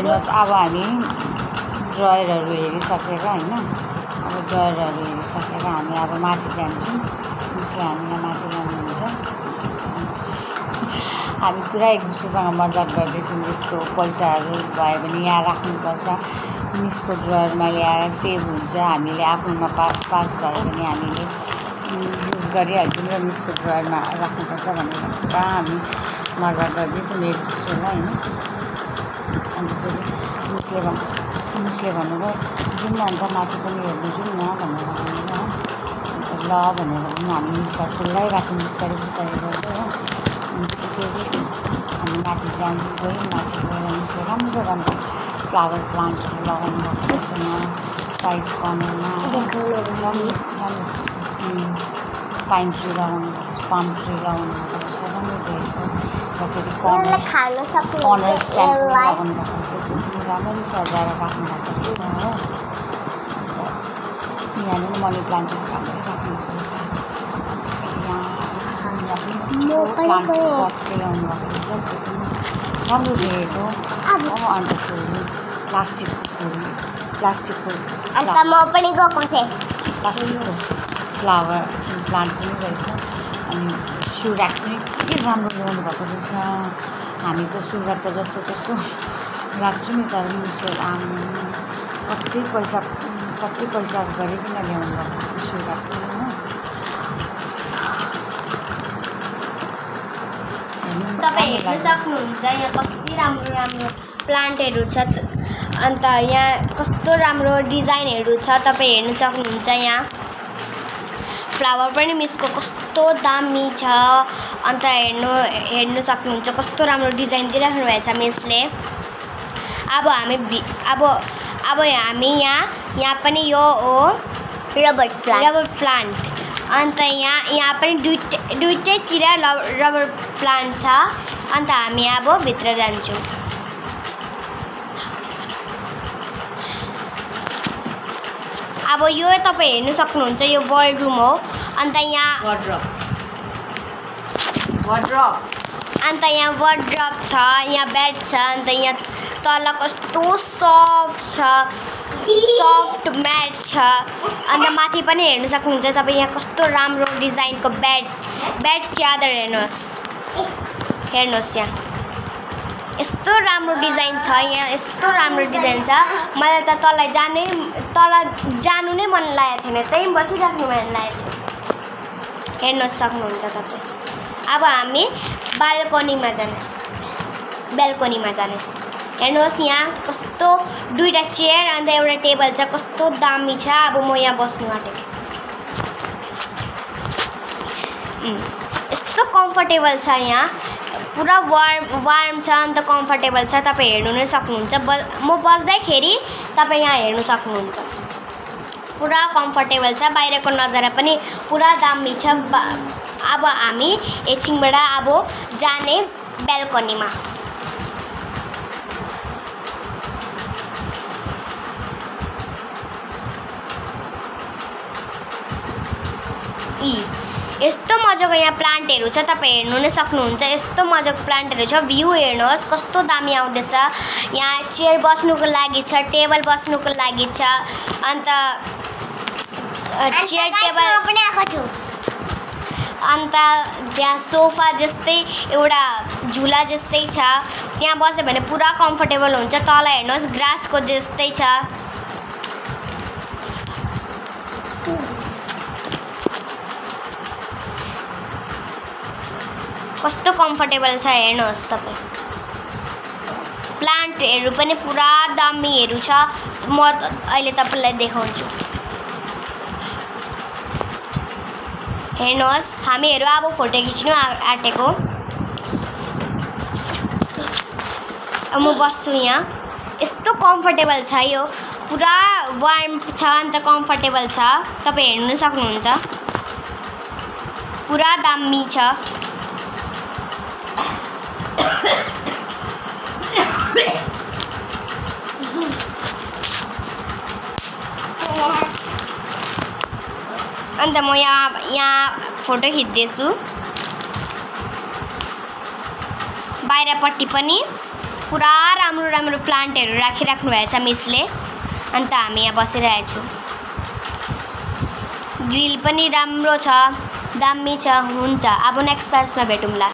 हेर्नुहोस् अब हामी ड्रयरहरू हेरिसकेर हैन अब ड्रयरहरू हेरिसकेर हामी अब माथि जान्छौँ मिसले हामीलाई माथि लानुहुन्छ हामी पुरा एक दुसरासँग मजाक गर्दैछौँ यस्तो पैसाहरू भयो भने यहाँ राख्नुपर्छ मिसको ड्रयरमा ल्याएर सेभ हुन्छ हामीले आफ्नोमा पास भयो भने हामीले युज गरिहाल्छौँ र मिसको ड्रयरमा राख्नुपर्छ भनेर पुरा हामी मजाक गर्दैछौँ एक दुसरालाई हैन अन्त फेरि मिसले भन्नुभयो जाउँ न अन्त माथि पनि हेर्नु जाउँ न भनेर भन्नुभयो अन्त ल भनेर पनि हामी मिसलाई टोलाइराख्यौँ बिस्तारै बिस्तारै गर्दै हो मिसले फेरि हामी माथि गयौँ माथि गएर मिसले राम्रो राम्रो फ्लावर प्लान्टहरू लगाउनु भएको रहेछ साइड कर्नरमा पाइन ट्री लगाउनु भएको छ पाम ट्री लगाउनु भएको रहेछ राम्रो देखेको र फेरि कर्नर स्ट्यान्ड लगाउनु भएको रहेछ त्यो पनि राम्ररी सजाएर राख्नु भएको रहेछ हो अन्त यहाँनिर मनी प्लान्टहरू राम्ररी राख्नु भएको रहेछ प्लान्ट पटले ल्याउनु भएको रहेछ त्यो पनि राम्रो देखेको अन्त फेरि प्लास्टिकको फ्लावर प्लान्ट पनि रहेछ अनि सु ऱ्याक पनि के राम्रो ल्याउनु भएको रहेछ हामी त सु ऱ्याक त जस्तो जस्तो राख्छौँ नि तर मिसले कति पैसा गरिकन ल्याउनु भएको रहेछ सु ऱ्याक पनि तपाईं हेर्न सक्नुहुन्छ यहाँ कति राम्रो राम्रो प्लान्टहरू छ अन्त यहाँ कस्तो राम्रो डिजाइनहरू छ तपाईं हेर्न सक्नुहुन्छ यहाँ फ्लावर पनि मिसको कस्तो दामी छ अन्त हेर्न सक्नुहुन्छ कस्तो राम्रो डिजाइन दिइराख्नु भएको छ मिसले अब हामी यहाँ पनि यो हो रबर प्लान्ट अन्त यहाँ पनि दुईटैतिर रबर प्लान्ट छ अन्त हामी अब भित्र जान्छौँ अब यो तपाईं हेर्न सक्नुहुन्छ यो वार्डरुम हो अन्त यहाँ वार्डरोब अन्त यहाँ वार्डरोब छ यहाँ बेड छ अन्त यहाँ तल कस्तो सफ्ट म्याट छ अन्त माथि पनि हेर्न सक्नुहुन्छ तपाईं यहाँ कस्तो राम्रो डिजाइनको बेड च्यादर हेर्नुहोस् यहाँ यस्तो राम्रो डिजाइन छ यहाँ यस्तो राम्रो डिजाइन छ मलाई त तल जानु नै मन लागेको थिएन त्यहीँ बसिराख्नु मन लागेको थियो हेर्न सक्नुहुन्छ तपाईँ अब हामी बाल्कनीमा जाने हेर्नुहोस् यहाँ कस्तो दुईटा चेयर अन्त एउटा टेबल छ कस्तो दामी छ अब म यहाँ बस्नु आँटेको यस्तो कम्फर्टेबल छ यहाँ पुरा वार्म छ अन्त कम्फर्टेबल छ तपाईँ हेर्नु नै सक्नुहुन्छ म बस्दैखेरि तपाईँ यहाँ हेर्नु सक्नुहुन्छ पुरा कम्फर्टेबल छ बाहिरको नजारा पनि पुरा दामी छ अब हामी एकछिनबाट अब जाने बाल्कनीमा यस्तो मजाको यहाँ प्लान्टहरू छ तपाईँ हेर्नु नै सक्नुहुन्छ यस्तो मजाको प्लान्टहरू छ भ्यू हेर्नुहोस् कस्तो दामी आउँदैछ यहाँ चेयर बस्नुको लागि छ टेबल बस्नुको लागि छ अन्त चेयर टेबल पनि आएको छु अन्त त्यहाँ सोफा जस्तै एउटा झुला जस्तै छ त्यहाँ बस्यो भने पुरा कम्फर्टेबल हुन्छ तल हेर्नुहोस् ग्रासको जस्तै छ कस्तो कम्फर्टेबल छ हेर्नुहोस् तपाईँ प्लान्टहरू पनि पुरा दामीहरू छ म अहिले तपाईलाई देखाउँछु हेर्नुहोस् हामीहरू अब फोटो खिच्नु आँटेको म बस्छु यहाँ यस्तो कम्फर्टेबल छ यो पुरा वार्म छ अन्त कम्फर्टेबल छ तपाईँ हेर्नु सक्नुहुन्छ पुरा दामी छ अन्त म यहाँ फोटो खिच्दैछु बाहिरपट्टि पनि पुरा राम्रो राम्रो प्लान्टहरू राखिराख्नु भएछ मिसले। अन्त हामी यहाँ बसिरहेछौँ। ग्रिल पनि राम्रो छ, दामी छ। हुन्छ, अब नेक्स्ट क्लासमा भेटौँला।